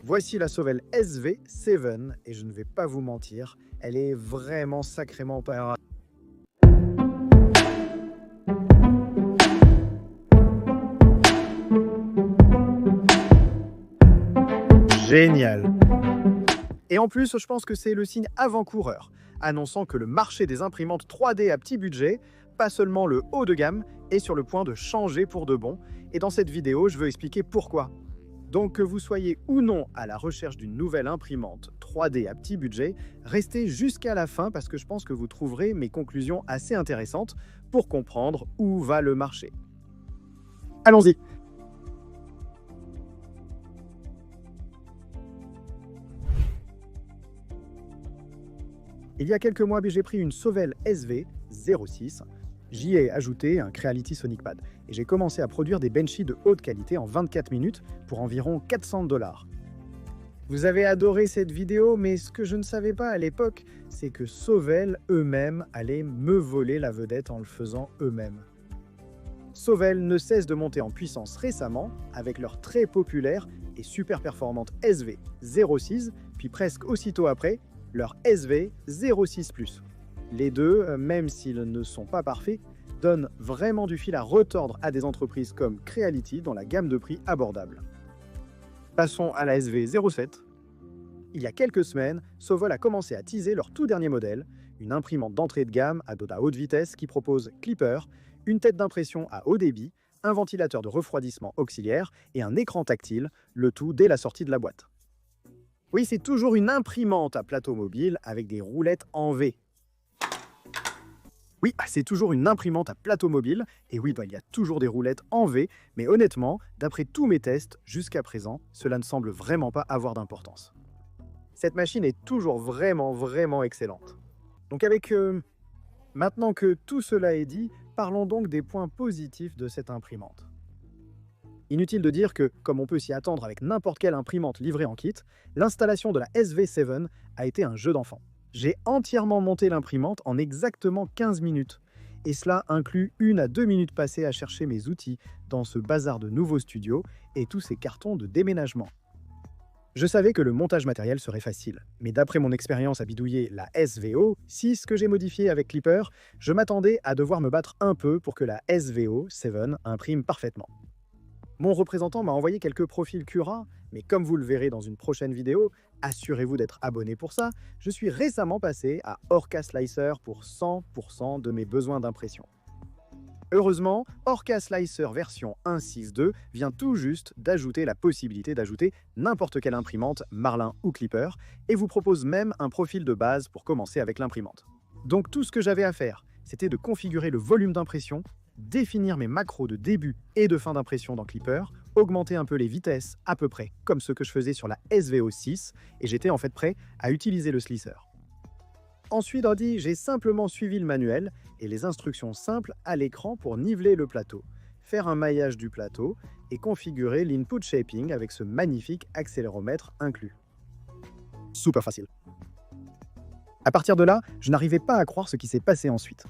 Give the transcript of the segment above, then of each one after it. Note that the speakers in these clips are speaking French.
Voici la Sauvel SV7 et je ne vais pas vous mentir, elle est vraiment sacrément pas... Génial. Et en plus, je pense que c'est le signe avant-coureur, annonçant que le marché des imprimantes 3D à petit budget, pas seulement le haut de gamme, est sur le point de changer pour de bon. Et dans cette vidéo, je veux expliquer pourquoi. Donc que vous soyez ou non à la recherche d'une nouvelle imprimante 3D à petit budget, restez jusqu'à la fin parce que je pense que vous trouverez mes conclusions assez intéressantes pour comprendre où va le marché. Allons-y. Il y a quelques mois, j'ai pris une Sauvel SV06. J'y ai ajouté un Creality Sonic Pad et j'ai commencé à produire des benchies de haute qualité en 24 minutes pour environ 400 $. Vous avez adoré cette vidéo, mais ce que je ne savais pas à l'époque, c'est que Sauvel eux-mêmes allaient me voler la vedette en le faisant eux-mêmes. Sauvel ne cesse de monter en puissance récemment avec leur très populaire et super performante SV06, puis presque aussitôt après, leur SV06+. Les deux, même s'ils ne sont pas parfaits, donnent vraiment du fil à retordre à des entreprises comme Creality dans la gamme de prix abordable. Passons à la SV07. Il y a quelques semaines, Sauvel a commencé à teaser leur tout dernier modèle, une imprimante d'entrée de gamme à dos à haute vitesse qui propose Clipper, une tête d'impression à haut débit, un ventilateur de refroidissement auxiliaire et un écran tactile, le tout dès la sortie de la boîte. Oui, c'est toujours une imprimante à plateau mobile avec des roulettes en V. Oui, c'est toujours une imprimante à plateau mobile, et oui, il y a toujours des roulettes en V, mais honnêtement, d'après tous mes tests jusqu'à présent, cela ne semble vraiment pas avoir d'importance. Cette machine est toujours vraiment excellente. Donc maintenant que tout cela est dit, parlons donc des points positifs de cette imprimante. Inutile de dire que, comme on peut s'y attendre avec n'importe quelle imprimante livrée en kit, l'installation de la SV7 a été un jeu d'enfant. J'ai entièrement monté l'imprimante en exactement 15 minutes. Et cela inclut 1 à 2 minutes passées à chercher mes outils dans ce bazar de nouveaux studios et tous ces cartons de déménagement. Je savais que le montage matériel serait facile, mais d'après mon expérience à bidouiller la SVO6 que j'ai modifiée avec Clipper, je m'attendais à devoir me battre un peu pour que la SVO7 imprime parfaitement. Mon représentant m'a envoyé quelques profils Cura, mais comme vous le verrez dans une prochaine vidéo, assurez-vous d'être abonné pour ça, je suis récemment passé à Orca Slicer pour 100% de mes besoins d'impression. Heureusement, Orca Slicer version 1.6.2 vient tout juste d'ajouter la possibilité d'ajouter n'importe quelle imprimante, Marlin ou Clipper, et vous propose même un profil de base pour commencer avec l'imprimante. Donc tout ce que j'avais à faire, c'était de configurer le volume d'impression, définir mes macros de début et de fin d'impression dans Clipper, augmenter un peu les vitesses à peu près comme ce que je faisais sur la SVO6 et j'étais en fait prêt à utiliser le slicer. Ensuite, j'ai simplement suivi le manuel et les instructions simples à l'écran pour niveler le plateau, faire un maillage du plateau et configurer l'input shaping avec ce magnifique accéléromètre inclus. Super facile. À partir de là, je n'arrivais pas à croire ce qui s'est passé ensuite.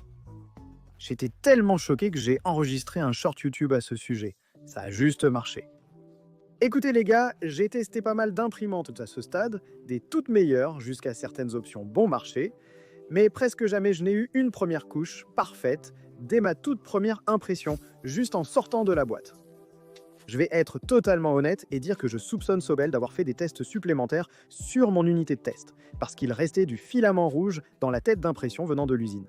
J'étais tellement choqué que j'ai enregistré un short YouTube à ce sujet. Ça a juste marché. Écoutez les gars, j'ai testé pas mal d'imprimantes à ce stade, des toutes meilleures jusqu'à certaines options bon marché, mais presque jamais je n'ai eu une première couche parfaite dès ma toute première impression, juste en sortant de la boîte. Je vais être totalement honnête et dire que je soupçonne Sauvel d'avoir fait des tests supplémentaires sur mon unité de test, parce qu'il restait du filament rouge dans la tête d'impression venant de l'usine.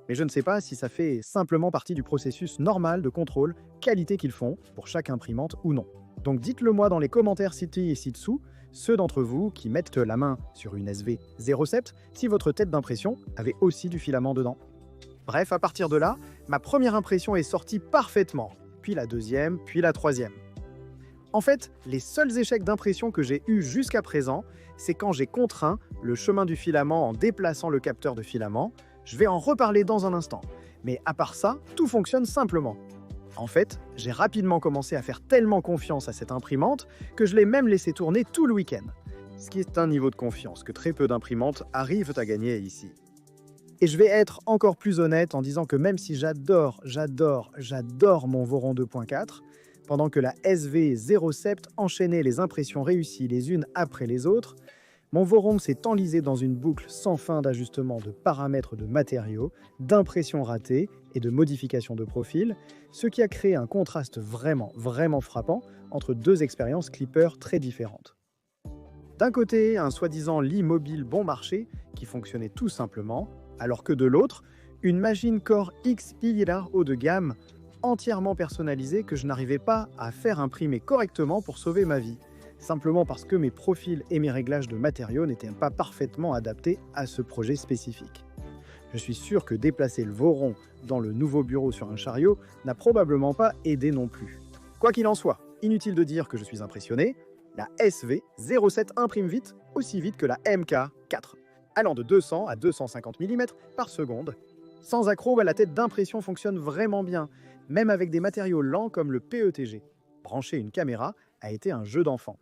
Mais je ne sais pas si ça fait simplement partie du processus normal de contrôle qualité qu'ils font pour chaque imprimante ou non. Donc dites-le moi dans les commentaires ci-dessous, ceux d'entre vous qui mettent la main sur une SV07, si votre tête d'impression avait aussi du filament dedans. Bref, à partir de là, ma première impression est sortie parfaitement, puis la deuxième, puis la troisième. En fait, les seuls échecs d'impression que j'ai eus jusqu'à présent, c'est quand j'ai contraint le chemin du filament en déplaçant le capteur de filament. Je vais en reparler dans un instant. Mais à part ça, tout fonctionne simplement. En fait, j'ai rapidement commencé à faire tellement confiance à cette imprimante que je l'ai même laissé tourner tout le week-end. Ce qui est un niveau de confiance que très peu d'imprimantes arrivent à gagner ici. Et je vais être encore plus honnête en disant que même si j'adore mon Voron 2.4, Pendant que la SV07 enchaînait les impressions réussies les unes après les autres, mon Voron s'est enlisé dans une boucle sans fin d'ajustement de paramètres de matériaux, d'impressions ratées et de modifications de profil, ce qui a créé un contraste vraiment frappant entre deux expériences Clipper très différentes. D'un côté, un soi-disant lit mobile bon marché qui fonctionnait tout simplement, alors que de l'autre, une machine Core X Pillar haut de gamme, entièrement personnalisée que je n'arrivais pas à faire imprimer correctement pour sauver ma vie, simplement parce que mes profils et mes réglages de matériaux n'étaient pas parfaitement adaptés à ce projet spécifique. Je suis sûr que déplacer le Voron dans le nouveau bureau sur un chariot n'a probablement pas aidé non plus. Quoi qu'il en soit, inutile de dire que je suis impressionné, la SV07 imprime vite, aussi vite que la MK4, allant de 200 à 250 mm par seconde. Sans accroc, la tête d'impression fonctionne vraiment bien, même avec des matériaux lents comme le PETG. Brancher une caméra a été un jeu d'enfant.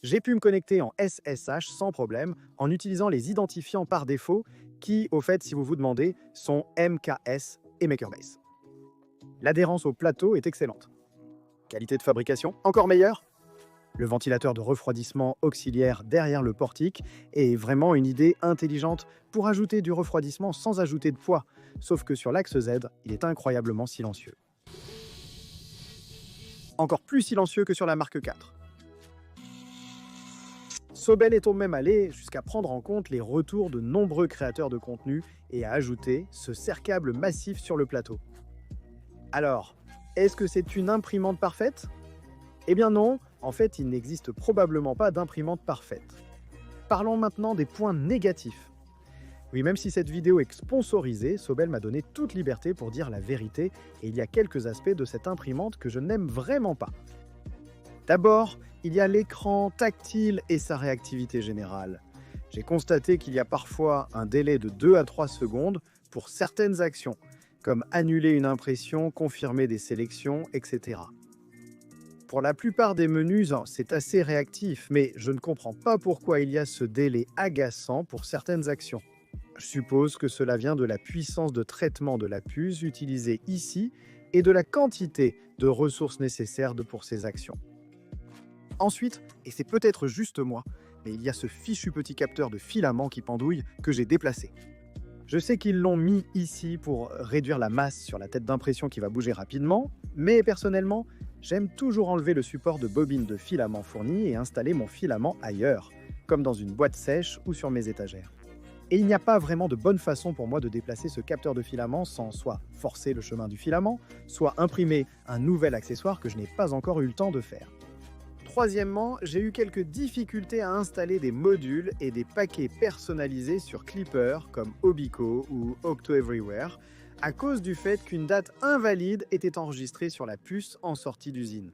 J'ai pu me connecter en SSH sans problème en utilisant les identifiants par défaut qui, au fait, si vous vous demandez, sont MKS et MakerBase. L'adhérence au plateau est excellente. Qualité de fabrication encore meilleure. Le ventilateur de refroidissement auxiliaire derrière le portique est vraiment une idée intelligente pour ajouter du refroidissement sans ajouter de poids, sauf que sur l'axe Z, il est incroyablement silencieux. Encore plus silencieux que sur la Mark IV. Sobel est au même allé jusqu'à prendre en compte les retours de nombreux créateurs de contenu et à ajouter ce serre-câble massif sur le plateau. Alors, est-ce que c'est une imprimante parfaite ? Eh bien non, en fait, il n'existe probablement pas d'imprimante parfaite. Parlons maintenant des points négatifs. Oui, même si cette vidéo est sponsorisée, Sobel m'a donné toute liberté pour dire la vérité et il y a quelques aspects de cette imprimante que je n'aime vraiment pas. D'abord, il y a l'écran tactile et sa réactivité générale. J'ai constaté qu'il y a parfois un délai de 2 à 3 secondes pour certaines actions, comme annuler une impression, confirmer des sélections, etc. Pour la plupart des menus, c'est assez réactif, mais je ne comprends pas pourquoi il y a ce délai agaçant pour certaines actions. Je suppose que cela vient de la puissance de traitement de la puce utilisée ici et de la quantité de ressources nécessaires pour ces actions. Ensuite, et c'est peut-être juste moi, mais il y a ce fichu petit capteur de filament qui pendouille que j'ai déplacé. Je sais qu'ils l'ont mis ici pour réduire la masse sur la tête d'impression qui va bouger rapidement, mais personnellement, j'aime toujours enlever le support de bobine de filament fourni et installer mon filament ailleurs, comme dans une boîte sèche ou sur mes étagères. Et il n'y a pas vraiment de bonne façon pour moi de déplacer ce capteur de filament sans soit forcer le chemin du filament, soit imprimer un nouvel accessoire que je n'ai pas encore eu le temps de faire. Troisièmement, j'ai eu quelques difficultés à installer des modules et des paquets personnalisés sur Clipper comme Obico ou Octo Everywhere à cause du fait qu'une date invalide était enregistrée sur la puce en sortie d'usine.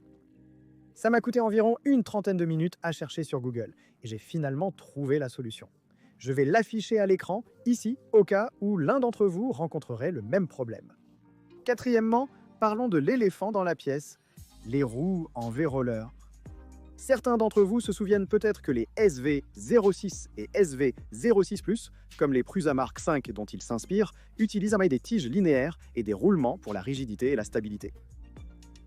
Ça m'a coûté environ une trentaine de minutes à chercher sur Google et j'ai finalement trouvé la solution. Je vais l'afficher à l'écran, ici, au cas où l'un d'entre vous rencontrerait le même problème. Quatrièmement, parlons de l'éléphant dans la pièce, les roues en V-roller. Certains d'entre vous se souviennent peut-être que les SV06 et SV06+, comme les Prusa Mark V dont ils s'inspirent, utilisent des tiges linéaires et des roulements pour la rigidité et la stabilité.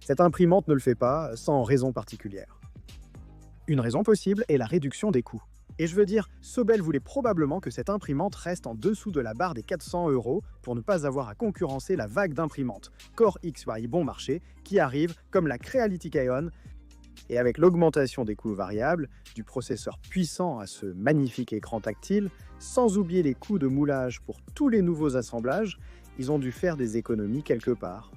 Cette imprimante ne le fait pas sans raison particulière. Une raison possible est la réduction des coûts. Et je veux dire, Sobel voulait probablement que cette imprimante reste en dessous de la barre des 400 € pour ne pas avoir à concurrencer la vague d'imprimantes Core XY bon marché qui arrive comme la Creality Kaon. Et avec l'augmentation des coûts variables, du processeur puissant à ce magnifique écran tactile, sans oublier les coûts de moulage pour tous les nouveaux assemblages, ils ont dû faire des économies quelque part.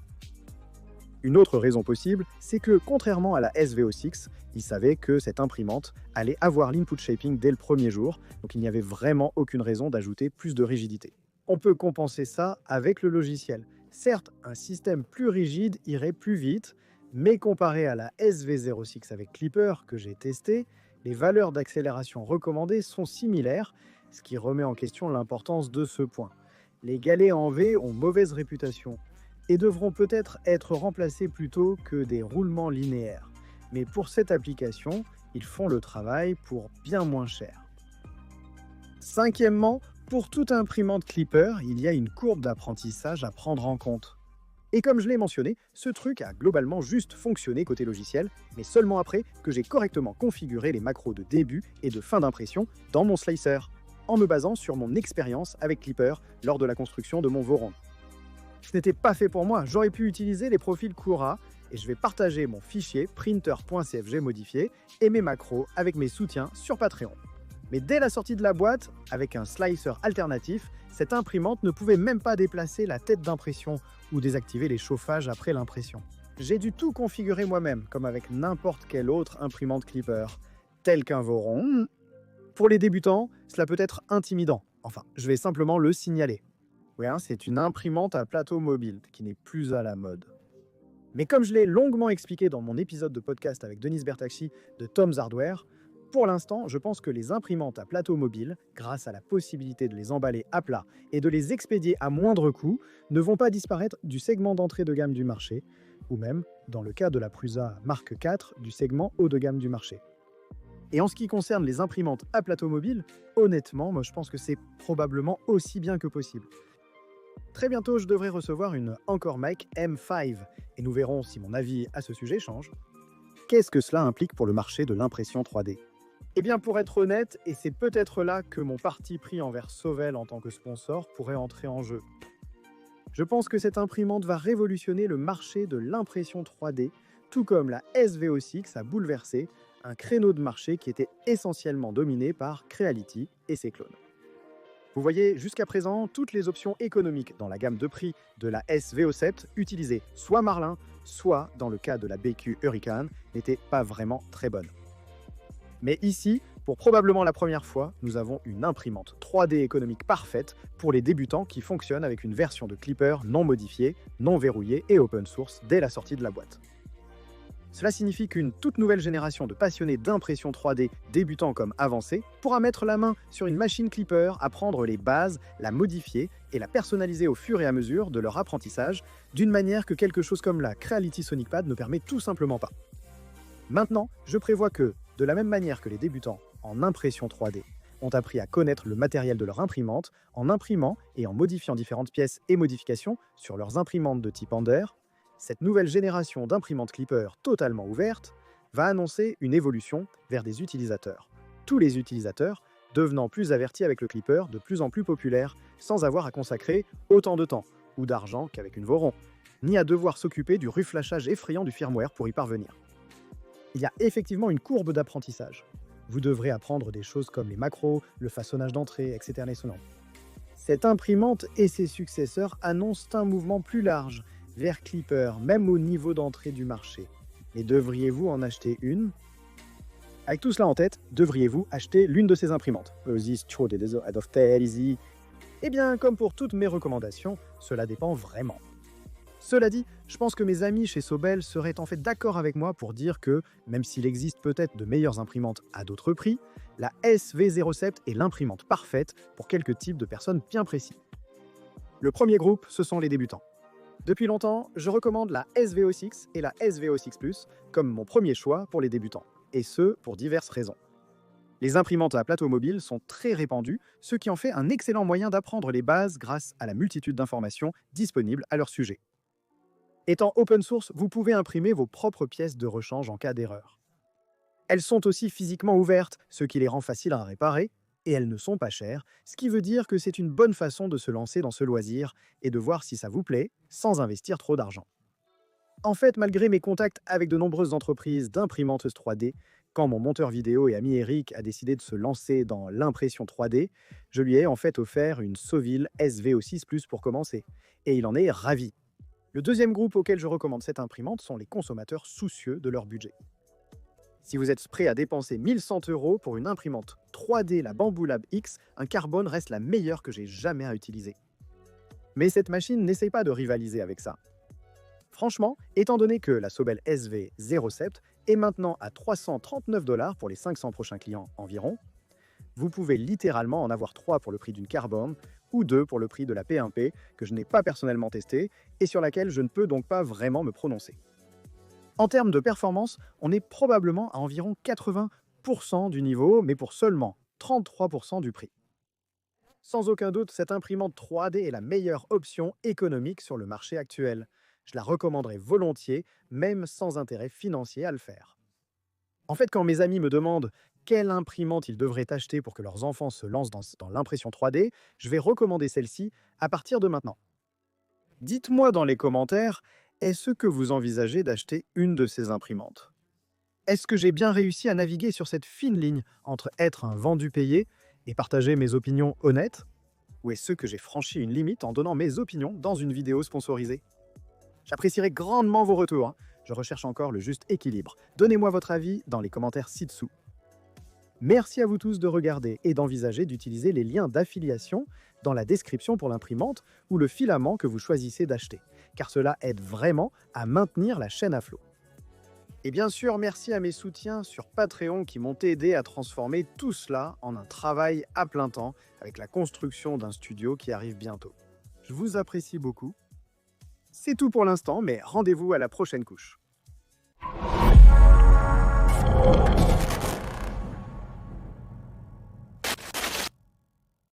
Une autre raison possible, c'est que contrairement à la SV06, ils savaient que cette imprimante allait avoir l'input shaping dès le premier jour, donc il n'y avait vraiment aucune raison d'ajouter plus de rigidité. On peut compenser ça avec le logiciel. Certes, un système plus rigide irait plus vite, mais comparé à la SV06 avec Clipper que j'ai testé, les valeurs d'accélération recommandées sont similaires, ce qui remet en question l'importance de ce point. Les galets en V ont mauvaise réputation et devront peut-être être remplacés plutôt que des roulements linéaires. Mais pour cette application, ils font le travail pour bien moins cher. Cinquièmement, pour toute imprimante Clipper, il y a une courbe d'apprentissage à prendre en compte. Et comme je l'ai mentionné, ce truc a globalement juste fonctionné côté logiciel, mais seulement après que j'ai correctement configuré les macros de début et de fin d'impression dans mon slicer, en me basant sur mon expérience avec Clipper lors de la construction de mon Voron. Ce n'était pas fait pour moi, j'aurais pu utiliser les profils Cura, et je vais partager mon fichier printer.cfg modifié et mes macros avec mes soutiens sur Patreon. Mais dès la sortie de la boîte, avec un slicer alternatif, cette imprimante ne pouvait même pas déplacer la tête d'impression ou désactiver les chauffages après l'impression. J'ai dû tout configurer moi-même, comme avec n'importe quelle autre imprimante Clipper, telle qu'un Voron. Pour les débutants, cela peut être intimidant. Enfin, je vais simplement le signaler. Oui, hein, c'est une imprimante à plateau mobile qui n'est plus à la mode. Mais comme je l'ai longuement expliqué dans mon épisode de podcast avec Denise Bertacchi de Tom's Hardware, pour l'instant, je pense que les imprimantes à plateau mobile, grâce à la possibilité de les emballer à plat et de les expédier à moindre coût, ne vont pas disparaître du segment d'entrée de gamme du marché, ou même, dans le cas de la Prusa Mark IV, du segment haut de gamme du marché. Et en ce qui concerne les imprimantes à plateau mobile, honnêtement, moi je pense que c'est probablement aussi bien que possible. Très bientôt, je devrais recevoir une Anker Mic M5, et nous verrons si mon avis à ce sujet change. Qu'est-ce que cela implique pour le marché de l'impression 3D ? Eh bien, pour être honnête, et c'est peut-être là que mon parti pris envers Sauvel en tant que sponsor pourrait entrer en jeu. Je pense que cette imprimante va révolutionner le marché de l'impression 3D, tout comme la SVO6 a bouleversé un créneau de marché qui était essentiellement dominé par Creality et ses clones. Vous voyez, jusqu'à présent, toutes les options économiques dans la gamme de prix de la SVO7 utilisaient soit Marlin, soit, dans le cas de la BQ Hurricane, n'étaient pas vraiment très bonnes. Mais ici, pour probablement la première fois, nous avons une imprimante 3D économique parfaite pour les débutants qui fonctionne avec une version de Clipper non modifiée, non verrouillée et open source dès la sortie de la boîte. Cela signifie qu'une toute nouvelle génération de passionnés d'impression 3D débutants comme avancés pourra mettre la main sur une machine Clipper, apprendre les bases, la modifier et la personnaliser au fur et à mesure de leur apprentissage, d'une manière que quelque chose comme la Creality Sonic Pad ne permet tout simplement pas. Maintenant, je prévois que, de la même manière que les débutants en impression 3D ont appris à connaître le matériel de leur imprimante en imprimant et en modifiant différentes pièces et modifications sur leurs imprimantes de type Ender, cette nouvelle génération d'imprimantes Clipper totalement ouvertes va annoncer une évolution vers des utilisateurs. Tous les utilisateurs devenant plus avertis avec le Clipper, de plus en plus populaire, sans avoir à consacrer autant de temps ou d'argent qu'avec une Voron, ni à devoir s'occuper du reflashage effrayant du firmware pour y parvenir. Il y a effectivement une courbe d'apprentissage. Vous devrez apprendre des choses comme les macros, le façonnage d'entrée, etc. Cette imprimante et ses successeurs annoncent un mouvement plus large vers Clipper, même au niveau d'entrée du marché. Mais devriez-vous en acheter une ? Avec tout cela en tête, devriez-vous acheter l'une de ces imprimantes ? Eh bien, comme pour toutes mes recommandations, cela dépend vraiment. Cela dit, je pense que mes amis chez Sobel seraient en fait d'accord avec moi pour dire que, même s'il existe peut-être de meilleures imprimantes à d'autres prix, la SV07 est l'imprimante parfaite pour quelques types de personnes bien précis. Le premier groupe, ce sont les débutants. Depuis longtemps, je recommande la SVO6 et la SVO6 Plus comme mon premier choix pour les débutants, et ce, pour diverses raisons. Les imprimantes à plateau mobile sont très répandues, ce qui en fait un excellent moyen d'apprendre les bases grâce à la multitude d'informations disponibles à leur sujet. Étant open source, vous pouvez imprimer vos propres pièces de rechange en cas d'erreur. Elles sont aussi physiquement ouvertes, ce qui les rend faciles à réparer, et elles ne sont pas chères, ce qui veut dire que c'est une bonne façon de se lancer dans ce loisir et de voir si ça vous plaît, sans investir trop d'argent. En fait, malgré mes contacts avec de nombreuses entreprises d'imprimantes 3D, quand mon monteur vidéo et ami Eric a décidé de se lancer dans l'impression 3D, je lui ai en fait offert une Sovil SVO6 Plus pour commencer, et il en est ravi. Le deuxième groupe auquel je recommande cette imprimante sont les consommateurs soucieux de leur budget. Si vous êtes prêt à dépenser 1100 € pour une imprimante 3D, la Bamboo Lab X, un carbone reste la meilleure que j'ai jamais à utiliser. Mais cette machine n'essaye pas de rivaliser avec ça. Franchement, étant donné que la Sobel SV07 est maintenant à 339 $ pour les 500 prochains clients environ, vous pouvez littéralement en avoir 3 pour le prix d'une carbone ou 2 pour le prix de la P1P que je n'ai pas personnellement testée et sur laquelle je ne peux donc pas vraiment me prononcer. En termes de performance, on est probablement à environ 80% du niveau, mais pour seulement 33% du prix. Sans aucun doute, cette imprimante 3D est la meilleure option économique sur le marché actuel. je la recommanderais volontiers, même sans intérêt financier à le faire. En fait, quand mes amis me demandent quelle imprimante ils devraient acheter pour que leurs enfants se lancent dans l'impression 3D, je vais recommander celle-ci à partir de maintenant. Dites-moi dans les commentaires, est-ce que vous envisagez d'acheter une de ces imprimantes? Est-ce que j'ai bien réussi à naviguer sur cette fine ligne entre être un vendu payé et partager mes opinions honnêtes? Ou est-ce que j'ai franchi une limite en donnant mes opinions dans une vidéo sponsorisée? J'apprécierais grandement vos retours, hein. Je recherche encore le juste équilibre. Donnez-moi votre avis dans les commentaires ci-dessous. Merci à vous tous de regarder et d'envisager d'utiliser les liens d'affiliation dans la description pour l'imprimante ou le filament que vous choisissez d'acheter, car cela aide vraiment à maintenir la chaîne à flot. Et bien sûr, merci à mes soutiens sur Patreon qui m'ont aidé à transformer tout cela en un travail à plein temps avec la construction d'un studio qui arrive bientôt. Je vous apprécie beaucoup. C'est tout pour l'instant, mais rendez-vous à la prochaine couche.